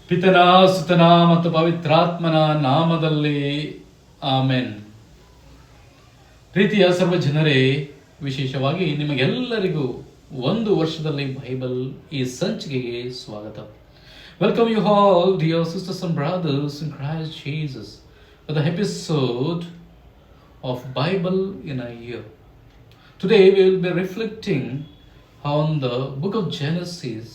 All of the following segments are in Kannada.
ಪಿತನ ಸುತನ ಮತ್ತು ಪವಿತ್ರಾತ್ಮನ ನಾಮದಲ್ಲಿ ಆಮೆನ್. ಪ್ರೀತಿಯ ಸರ್ವ ಜನರೇ, ವಿಶೇಷವಾಗಿ ನಿಮಗೆಲ್ಲರಿಗೂ ಒಂದು ವರ್ಷದಲ್ಲಿ ಬೈಬಲ್ ಈ ಸಂಚಿಕೆಗೆ ಸ್ವಾಗತ. Welcome you all dear sisters and brothers in Christ Jesus with the episode of Bible in a year. Today we will be reflecting on the book of Genesis,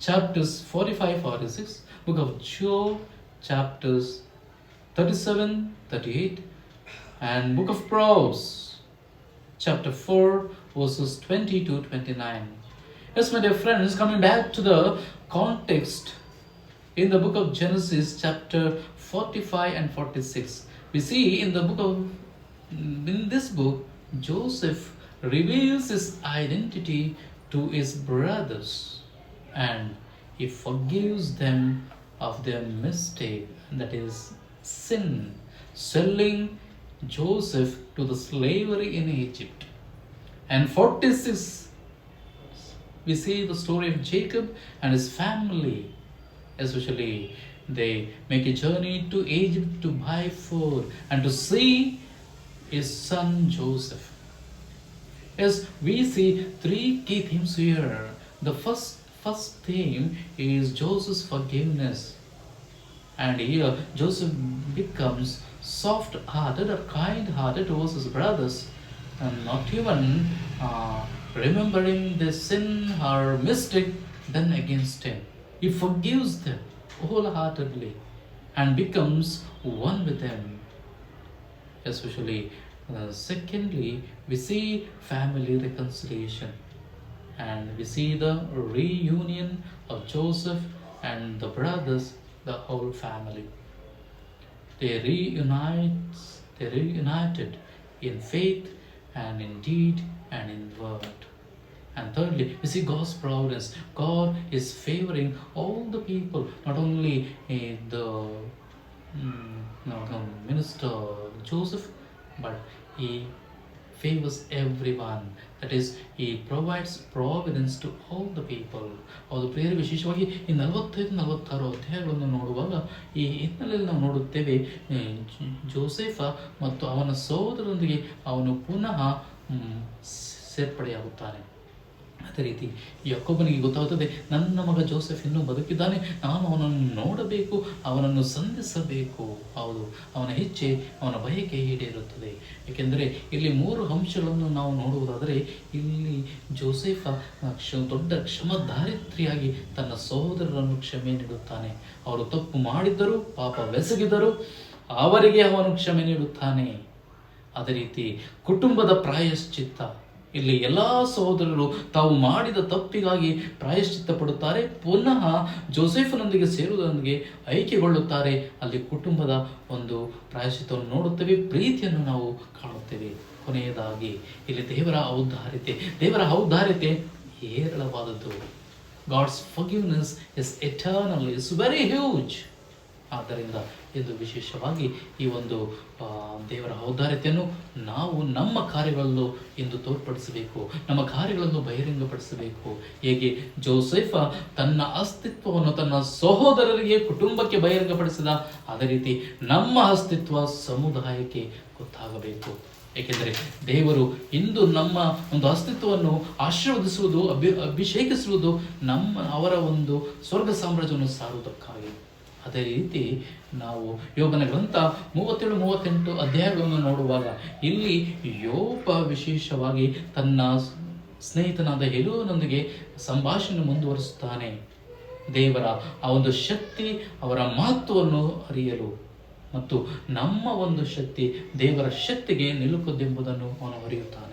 chapters 45-46, book of Job, chapters 37-38, and book of Proverbs, chapter 4, verses 20-29. Yes, my dear friends, coming back to the context in the book of Genesis, chapter 45 and 46, we see in this book, Joseph reveals his identity to his brothers and he forgives them of their mistake, that is sin, selling Joseph to the slavery in Egypt. And 46, we see the story of Jacob and his family. Especially they make a journey to Egypt to buy food and to see his son Joseph. Yes, we see three key themes here. The first theme is Joseph's forgiveness, and here Joseph becomes soft-hearted or kind-hearted towards his brothers, and not even remembering their sin or mistake done against him. He forgives them wholeheartedly and becomes one with them. Especially, secondly, we see family reconciliation, and we see the reunion of Joseph and the brothers, the whole family. They reunited in faith and in deed and in word. And thirdly, we see God's providence. God is favoring all the people, not only the minister Joseph, but he favors everyone. That is, he provides providence to all the people. ಹೌದು ಪ್ರಿಯರೇ, ವಿಶೇಷವಾಗಿ ಈ 45-46 ಅಧ್ಯಾಯಗಳನ್ನು ನೋಡುವಾಗ ಈ ಹಿನ್ನೆಲೆಯಲ್ಲಿ ನಾವು ನೋಡುತ್ತೇವೆ, ಜೋಸೆಫ ಮತ್ತು ಅವನ ಸಹೋದರರೊಂದಿಗೆ ಅವನು ಪುನಃ ಸೇರ್ಪಡೆಯಾಗುತ್ತಾನೆ. ಅದೇ ರೀತಿ ಯಾಕೋಬನಿಗೆ ಗೊತ್ತಾಗುತ್ತದೆ, ನನ್ನ ಮಗ ಜೋಸೆಫ್ ಇನ್ನೂ ಬದುಕಿದ್ದಾನೆ, ನಾನು ಅವನನ್ನು ನೋಡಬೇಕು, ಅವನನ್ನು ಸಂಧಿಸಬೇಕು. ಹೌದು, ಅವನ ಇಚ್ಛೆ, ಅವನ ಬಯಕೆ ಈಡೇರುತ್ತದೆ. ಏಕೆಂದರೆ ಇಲ್ಲಿ 3 ಅಂಶಗಳನ್ನು ನಾವು ನೋಡುವುದಾದರೆ, ಇಲ್ಲಿ ಜೋಸೆಫ ದೊಡ್ಡ ಕ್ಷಮಧಾರಿತ್ರಿಯಾಗಿ ತನ್ನ ಸಹೋದರರನ್ನು ಕ್ಷಮೆ ನೀಡುತ್ತಾನೆ. ಅವರು ತಪ್ಪು ಮಾಡಿದ್ದರು, ಪಾಪವೆಸಗಿದರು, ಅವರಿಗೆ ಅವನು ಕ್ಷಮೆ ನೀಡುತ್ತಾನೆ. ಅದೇ ರೀತಿ ಕುಟುಂಬದ ಪ್ರಾಯಶ್ಚಿತ್ತ, ಇಲ್ಲಿ ಎಲ್ಲ ಸಹೋದರರು ತಾವು ಮಾಡಿದ ತಪ್ಪಿಗಾಗಿ ಪ್ರಾಯಶ್ಚಿತ್ತ ಪಡುತ್ತಾರೆ, ಪುನಃ ಜೋಸೆಫನೊಂದಿಗೆ ಸೇರುವುದರೊಂದಿಗೆ ಐಕ್ಯಗೊಳ್ಳುತ್ತಾರೆ. ಅಲ್ಲಿ ಕುಟುಂಬದ ಒಂದು ಪ್ರಾಯಶ್ಚಿತ್ತವನ್ನು ನೋಡುತ್ತೇವೆ, ಪ್ರೀತಿಯನ್ನು ನಾವು ಕಾಣುತ್ತೇವೆ. ಕೊನೆಯದಾಗಿ ಇಲ್ಲಿ ದೇವರ ಔದಾರ್ಯತೆ ಹೇರಳವಾದದ್ದು. God's forgiveness is eternal, is very huge. ಆದ್ದರಿಂದ ಇದು ವಿಶೇಷವಾಗಿ ಈ ಒಂದು ದೇವರ ಔದಾರ್ಯತೆಯನ್ನು ನಾವು ನಮ್ಮ ಕಾರ್ಯಗಳಲ್ಲೂ ಇಂದು ತೋರ್ಪಡಿಸಬೇಕು, ನಮ್ಮ ಕಾರ್ಯಗಳನ್ನು ಬಹಿರಂಗಪಡಿಸಬೇಕು. ಹೇಗೆ ಜೋಸೆಫ ತನ್ನ ಅಸ್ತಿತ್ವವನ್ನು ತನ್ನ ಸಹೋದರರಿಗೆ, ಕುಟುಂಬಕ್ಕೆ ಬಹಿರಂಗಪಡಿಸಿದ, ಅದೇ ರೀತಿ ನಮ್ಮ ಅಸ್ತಿತ್ವ ಸಮುದಾಯಕ್ಕೆ ಗೊತ್ತಾಗಬೇಕು. ಏಕೆಂದರೆ ದೇವರು ಇಂದು ನಮ್ಮ ಒಂದು ಅಸ್ತಿತ್ವವನ್ನು ಆಶೀರ್ವದಿಸುವುದು, ಅಭಿಷೇಕಿಸುವುದು ಅವರ ಒಂದು ಸ್ವರ್ಗ ಸಾಮ್ರಾಜ್ಯವನ್ನು ಸಾರುವುದಕ್ಕಾಗಿ. ಅದೇ ರೀತಿ ನಾವು ಯೋಬನ ಗ್ರಂಥ 37-38 ಅಧ್ಯಾಯಗಳನ್ನು ನೋಡುವಾಗ ಇಲ್ಲಿ ಯೋಬ ವಿಶೇಷವಾಗಿ ತನ್ನ ಸ್ನೇಹಿತನಾದ ಎಲೀಹುವಿನೊಂದಿಗೆ ಸಂಭಾಷಣೆ ಮುಂದುವರಿಸುತ್ತಾನೆ. ದೇವರ ಆ ಒಂದು ಶಕ್ತಿ, ಅವರ ಮಹತ್ವವನ್ನು ಅರಿಯಲು ಮತ್ತು ನಮ್ಮ ಒಂದು ಶಕ್ತಿ ದೇವರ ಶಕ್ತಿಗೆ ನಿಲುಕುವುದೆಂಬುದನ್ನು ಅವನು ಅರಿಯುತ್ತಾನೆ.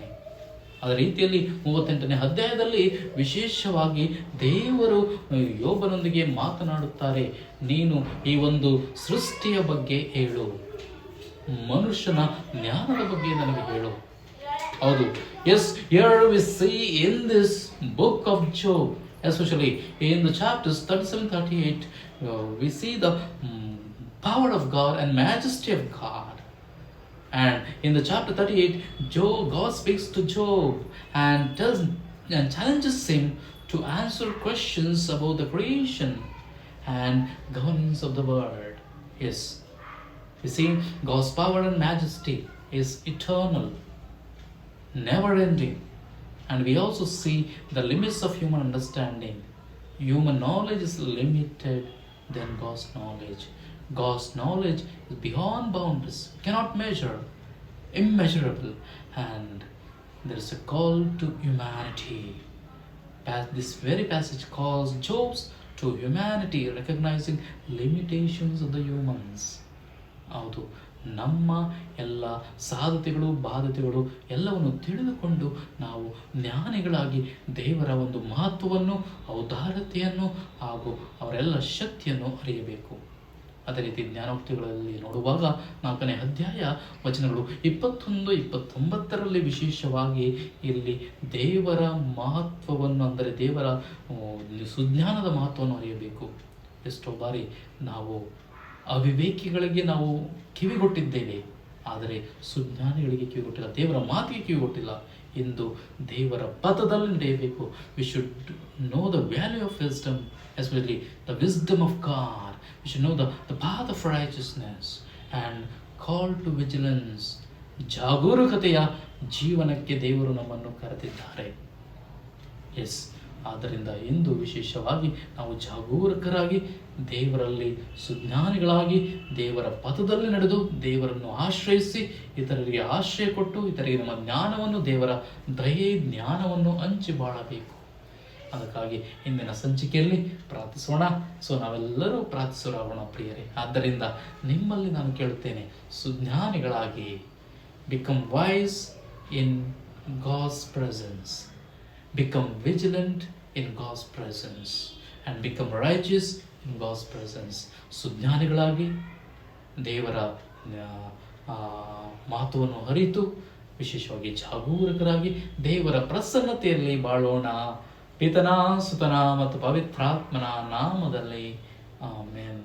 ಅದರ ರೀತಿಯಲ್ಲಿ 38ನೇ ಅಧ್ಯಾಯದಲ್ಲಿ ವಿಶೇಷವಾಗಿ ದೇವರು ಯೋಬನೊಂದಿಗೆ ಮಾತನಾಡುತ್ತಾರೆ. ನೀನು ಈ ಒಂದು ಸೃಷ್ಟಿಯ ಬಗ್ಗೆ ಹೇಳು, ಮನುಷ್ಯನ ಜ್ಞಾನದ ಬಗ್ಗೆ ನನಗೆ ಹೇಳು. ಹೌದು, S, here we see in this book of Job, especially in the chapters 37-38, we see the power of God and majesty of God. And in the chapter 38, God speaks to Job and challenges him to answer questions about the creation. and governance of the world. Yes, you see, God's power and majesty is eternal, never ending. And we also see the limits of human understanding. Human knowledge is limited than God's knowledge. God's knowledge is beyond boundaries, cannot measure, immeasurable. And there is a call to humanity. This very passage calls Job's to humanity, recognizing limitations of the humans. ಹೌದು, ನಮ್ಮ ಎಲ್ಲ ಸಾಧ್ಯತೆಗಳು ಬಾಧ್ಯತೆಗಳು ಎಲ್ಲವನ್ನು ತಿಳಿದುಕೊಂಡು ನಾವು ಜ್ಞಾನಿಗಳಾಗಿ ದೇವರ ಒಂದು ಮಹತ್ವವನ್ನು, ಔದಾರ್ಯತೆಯನ್ನು ಹಾಗೂ ಅವರೆಲ್ಲ ಶಕ್ತಿಯನ್ನು ಅರಿಯಬೇಕು. ಅದೇ ರೀತಿ ಜ್ಞಾನೋಕ್ತಿಗಳಲ್ಲಿ ನೋಡುವಾಗ 4ನೇ ಅಧ್ಯಾಯ ವಚನಗಳು 21-29 ವಿಶೇಷವಾಗಿ ಇಲ್ಲಿ ದೇವರ ಮಹತ್ವವನ್ನು, ಅಂದರೆ ದೇವರ ಸುಜ್ಞಾನದ ಮಹತ್ವವನ್ನು ಅರಿಯಬೇಕು. ಎಷ್ಟೋ ಬಾರಿ ನಾವು ಅವಿವೇಕಿಗಳಿಗೆ ನಾವು ಕಿವಿಗೊಟ್ಟಿದ್ದೇವೆ, ಆದರೆ ಸುಜ್ಞಾನಿಗಳಿಗೆ ಕಿವಿಗೊಟ್ಟಿಲ್ಲ, ದೇವರ ಮಾತಿಗೆ ಕಿವಿಗೊಟ್ಟಿಲ್ಲ. ಎಂದು ದೇವರ ಪಥದಲ್ಲಿ ನಡೆಯಬೇಕು. We should know the value of wisdom, especially the wisdom of God. We should know the path of righteousness and call to vigilance. ಜಾಗರೂಕತೆಯ ಜೀವನಕ್ಕೆ ದೇವರು ನಮ್ಮನ್ನು ಕರೆದಿದ್ದಾರೆ. ಎಸ್, ಆದ್ದರಿಂದ ಇಂದು ವಿಶೇಷವಾಗಿ ನಾವು ಜಾಗರೂಕರಾಗಿ, ದೇವರಲ್ಲಿ ಸುಜ್ಞಾನಿಗಳಾಗಿ, ದೇವರ ಪಥದಲ್ಲಿ ನಡೆದು, ದೇವರನ್ನು ಆಶ್ರಯಿಸಿ, ಇತರರಿಗೆ ಆಶ್ರಯ ಕೊಟ್ಟು, ಇತರರಿಗೆ ನಮ್ಮ ಜ್ಞಾನವನ್ನು, ದೇವರ ದಯೆ ಜ್ಞಾನವನ್ನು ಹಂಚಿ ಬಾಳಬೇಕು. ಅದಕ್ಕಾಗಿ ಇಂದಿನ ಸಂಚಿಕೆಯಲ್ಲಿ ಪ್ರಾರ್ಥಿಸೋಣ. ನಾವೆಲ್ಲರೂ ಪ್ರಾರ್ಥಿಸೋಣ ಪ್ರಿಯರೇ. ಆದ್ದರಿಂದ ನಿಮ್ಮಲ್ಲಿ ನಾನು ಕೇಳುತ್ತೇನೆ, ಸುಜ್ಞಾನಿಗಳಾಗಿ, become wise in God's presence, become vigilant in God's presence, and become righteous in God's presence. ಸುಜ್ಞಾನಿಗಳಾಗಿ ದೇವರ ಮಾತುವನ್ನು ಅರಿತು, ವಿಶೇಷವಾಗಿ ಜಾಗರೂಕರಾಗಿ ದೇವರ ಪ್ರಸನ್ನತೆಯಲ್ಲಿ ಬಾಳೋಣ. ಪಿತನ, ಸುತನ ಮತ್ತು ಪವಿತ್ರಾತ್ಮನ ನಾಮದಲ್ಲಿ ಆಮೆನ್.